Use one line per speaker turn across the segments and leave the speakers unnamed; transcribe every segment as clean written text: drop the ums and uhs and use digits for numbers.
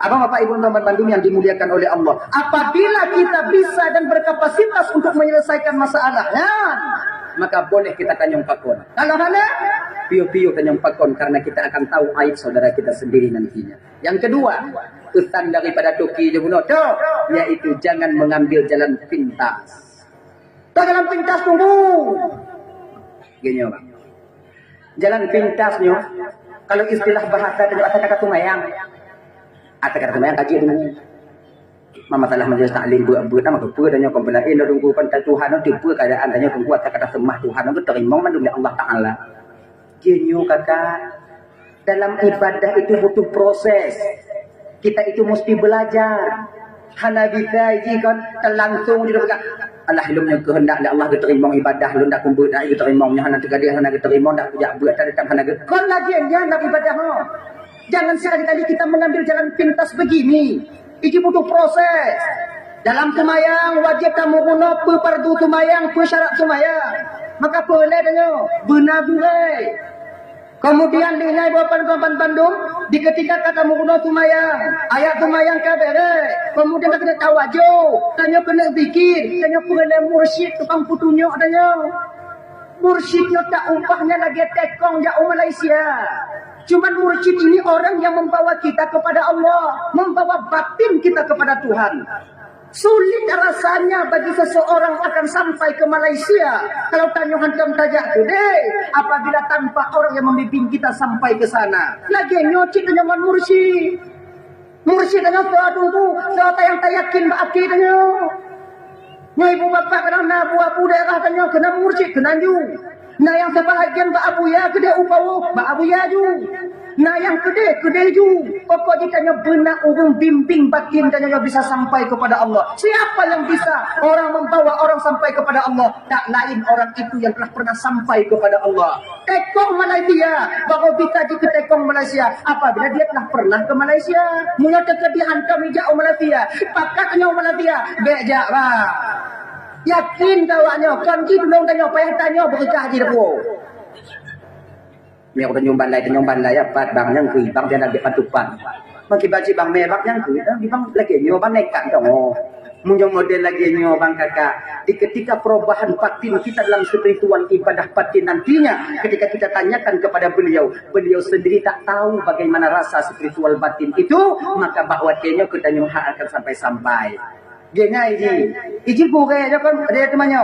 Abang bapak ibu teman Bandung yang dimuliakan oleh Allah, apabila kita bisa dan berkapasitas untuk menyelesaikan masalahnya, maka boleh kita tanyong pakon. Kalau hana piu-piu tanyong pakon, karena kita akan tahu aib saudara kita sendiri nantinya. Yang kedua, pesan daripada Toki Jebunoto, yaitu jangan mengambil jalan pintas. Jalan pintas tunggu. Gini bang. Jalan pintasnya, kalau istilah bahasa tadi kata tumayang. Kata tumayang kaji dulu. Mama salah majelis taklim buat nama kepu dan nyokong belain dan tunggu pantai Tuhan dan tipu keadaan dan nyokong kuat kata semah Tuhan dan terima mandum ya Allah Taala. Gini kakak, dalam ibadah itu butuh proses. Kita itu mesti belajar. Hana bisa kan langsung di dekat Allah ilmunya kehendak Allah diterima ibadah lu ndak kumpul dak diterima nya hana tegadi hana diterima ndak punya buat tadi kan hana kon lagi yang nak ibadah ho. Jangan sekali-kali kita mengambil jalan pintas begini. Ini butuh proses. Dalam tumayang wajib kamu guna fardu tumayang, syarat tumayang. Maka boleh denyo benar boleh. Kemudian lihat bapak-bapak Bandung di ketika kata menggunakan tumayang, ayat tumayang kabere, kemudian kita tawajuh, tanya kena zikir, tanya kena mursyid tukang putunya adanya. Mursyidnya tak upahnya lagi tekong jauh Malaysia. Cuman mursyid ini orang yang membawa kita kepada Allah, membawa batin kita kepada Tuhan. Sulit rasanya bagi seseorang akan sampai ke Malaysia kalau tanya hantam tajak gede apabila tanpa orang yang membimbing kita sampai ke sana. Lagi nyocik dengan mursyid. Mursyid dengan suatu tu, suatu yang tak yakin baki tanya. Ibu bapak kena abu daerah tanya kena mursyid kena ju. Nah yang sebahagian ba abu ya gede upawo ba abu ya ju. Nah yang gede ju. Pokoknya tanya benar urung bimbing batin tanya bisa sampai kepada Allah. Siapa yang bisa orang membawa orang sampai kepada Allah? Tak lain orang itu yang telah pernah sampai kepada Allah. Tekong Malaysia, bahawa kita di Tekong Malaysia. Apabila dia telah pernah ke Malaysia, mulia kekedihan kami jauh Malaysia. Pakatnya Malaysia, bejak bah. Yakin kawaknya, kan kita belum tanya berkah di depan. Mẹ của tanyong banlay pat bang yang kui bang dia nak patupan. Makibaci bang me bang yang kui di bang lagi nyo bang nekat dong. Munjong model lagi nyo bang kakak. Di ketika perubahan batin kita dalam spiritual ibadah batin nantinya, ketika kita tanyakan kepada beliau sendiri tak tahu bagaimana rasa spiritual batin itu, maka bakwatnya ke tanyong hak akan sampai. Gengay iji gure aja kan ada temannya.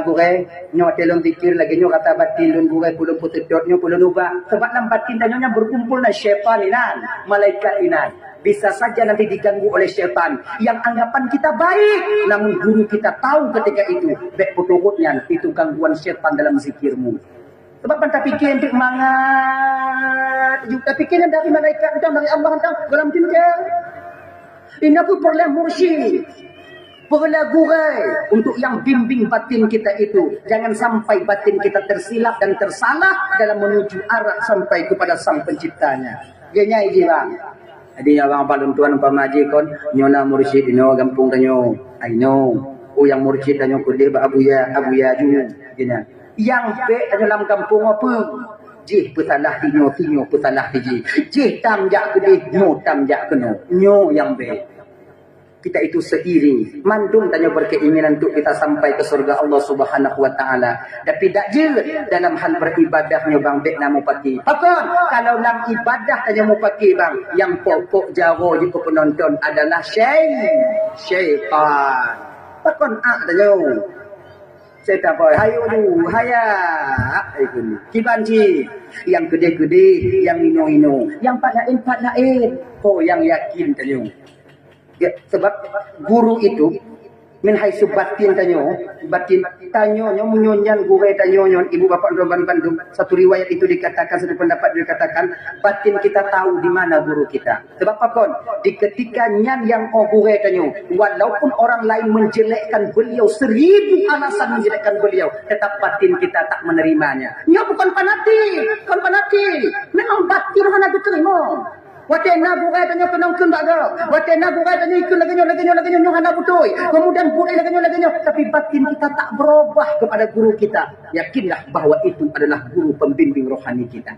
Gure nyo telon dikir lagi nyo kata batin lun gure pulun putut nyo pulun ubah. Sebab dalam batin tanya berkumpul na syaitan inan, malaikat inan. Bisa saja nanti diganggu oleh syaitan yang anggapan kita baik, namun guru kita tahu ketika itu baik puturutnya itu gangguan syaitan dalam zikirmu. Sebab anda fikir untuk mangat, juga fikirnya dari malaikat dari Allah dalam tinggal. Ini aku perlu mursyid. Perlu guru untuk yang bimbing batin kita itu. Jangan sampai batin kita tersilap dan tersalah dalam menuju arah sampai kepada sang penciptanya. Genya ini bang. Jadi abang palun tuan pamaji kon nyona mursyid ino gampung tanyo. I know. Yang mursyid tanyo kude ba abuya ju. Genya. Yang be dalam kampung apa? Jih putalah tinyo putalah tiji. Jih tamjak kude no tamjak keno. Nyo yang be. Kita itu seiring. Mandum tanya berkeinginan untuk kita sampai ke surga Allah Subhanahu wa taala. Tapi tak je dalam hal beribadahnya bang dek namu pagi. Pakon kalau dalam ibadah tanya mu pagi bang, yang pokok jauh di penonton adalah syaitan. Pakon tanya. Syaitan boy, hayu du, haya. Ikun. Kibanci yang gede-gede, yang ino-ino, yang padain. Oh yang yakin tanya. Ya, sebab guru itu min haitsu batin tanyo munyonyan guru tanyo ibu bapak Roban Bandung satu riwayat itu dikatakan satu pendapat dikatakan batin kita tahu di mana guru kita. Sebab apa di ketika nyan yang guru tanyo walaupun orang lain menjelekkan beliau 1000 alasan menjelekkan beliau tetap batin kita tak menerimanya. Nya bukan fanatik, memang batin hana diterima. Watena bukai tanya penongkun baga. Watena bukai tanya ikut lagi nyo hana butoi. Kemudian bukai lagi nyo. Tapi batin kita tak berubah kepada guru kita. Yakinlah bahwa itu adalah guru pembimbing rohani kita.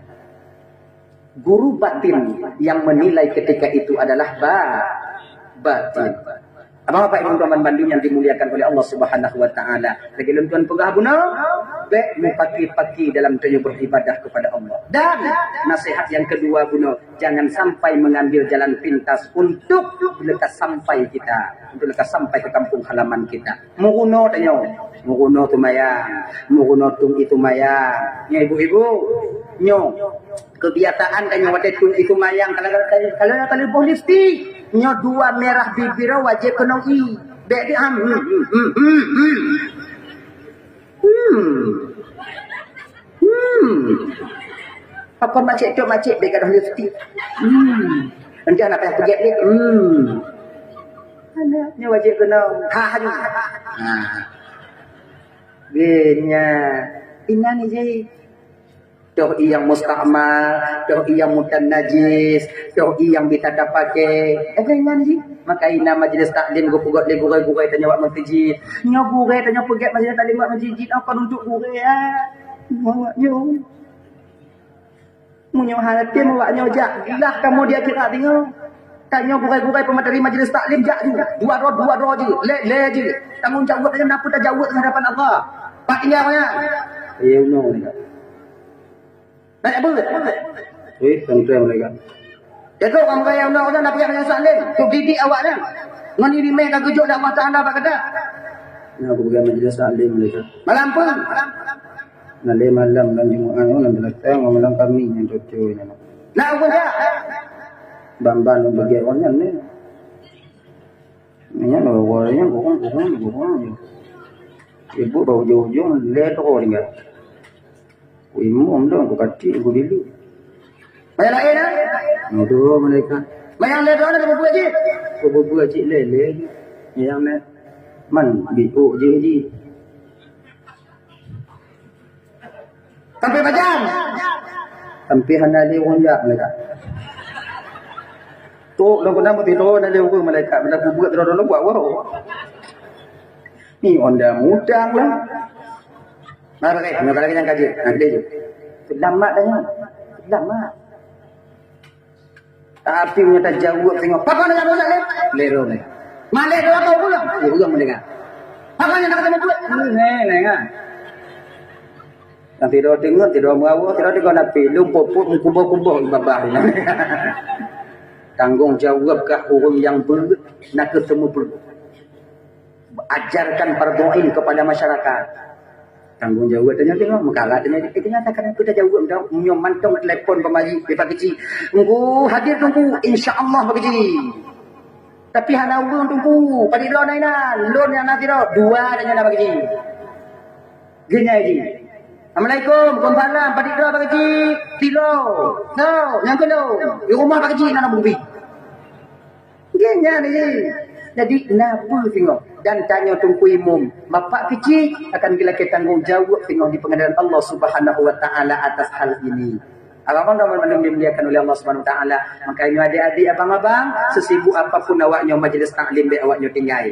Guru batin yang menilai ketika itu adalah batin. Apa Bapak Ibu teman Bandung yang dimuliakan oleh Allah Subhanahu wa taala. Lagi tuan pegah guna baik mupaki-paki dalam dunia beribadah kepada Allah. Dan nasihat yang kedua guna, jangan sampai mengambil jalan pintas untuk lekas sampai ke kampung halaman kita. Muguno tanyo, muguno tu mayang, muguno tung itu mayang. Nya ibu-ibu, nyo kebiasaan tanyo wate tung itu mayang kalau polisti. Nyo dua merah bibir wajib kena i. Bek di Apa macik tu macik bek dah lipstick. Nanti anak yang pergi ni. Nyo wajib kena ha. Benya ina ni je. Toh yang musta'mal, toh yang mutan najis, toh yang kita tak pakai. Jangan sih. Maka ina majlis taklim gugat le gurai tanya wak masjid. Nyo gurai tanya pergi majlis taklim wak masjid apa untuk gurai nyo. Munyo hati wak nyo jak. Lah kamu dia kira tengok. Tanya gurai pemateri majlis taklim jak juga. Dua roh je. Le je. Tanggungjawab dengan apa tak jawab dengan hadapan Allah. Pak nya. You know. Nak apa? Tentang mereka. Jadi orang kaya orang nak pergi majlis taklim, tu didik awak dah. Ngan ni main dah kejut dah Allah Taala pak kata. Aku pergi majlis taklim mereka. Malam pun. Malam dan Jumaat orang datang malam kami yang cucu ni. Nak apa dah? Bamban bagi orang ni. Ni orang bukan. Ibu bawa jauh-jauh ledo ni kan. Imam dah aku kacik aku dulu. Mayang lain ah? Aduh mereka. Mayang lain dah aku buat je. Aku buat je lele. Yang ni man biu je. Sampai macam. Sampai hanali wonjak mereka. Tu lagu nama tidur hanali wong mereka. Bila aku buat tidur buat wow. Ni onda mudang lah. Mari kita nak lagi yang kaji. Nak dia je. Lama dah ni. Lama. Tapi punya tak jawab tengok. Apa nak buat ni? Lero ni. Malek dia kau pula. Dia juga mendengar. Apa yang nak kata buat? Ni kan. Yang tidur tengok, tidur merawat, tidur tengok napi. Lumpur-pur, kubur-kubur babah ni. Tanggungjawabkah orang yang nak ketemu perlu. Ajarkan fardu'ain kepada masyarakat. Tanggungjawab tengok mekarat tengok takkan aku dah jawab dah nyom mantong telefon pemaji depa kecil engku hadir tunggu insyaallah begitu tapi hana urang tunggu padi lo naina lon yang nanti ro dua dan nyana begitu gini aja assalamualaikum kumpalan padi lo begitu tilo no yang kedua di rumah begitu nana bubi gini ni jadi kenapa tengok dan tanya tunggu imam bapak kecil akan bila kita tanggungjawab tengok di pengadilan Allah Subhanahu wa taala atas hal ini. Abang dah dimuliakan oleh Allah Subhanahu wa taala. Makanya adik-adik abang-abang sesibuk apapun awaknya majlis taklim be awaknya tinggal.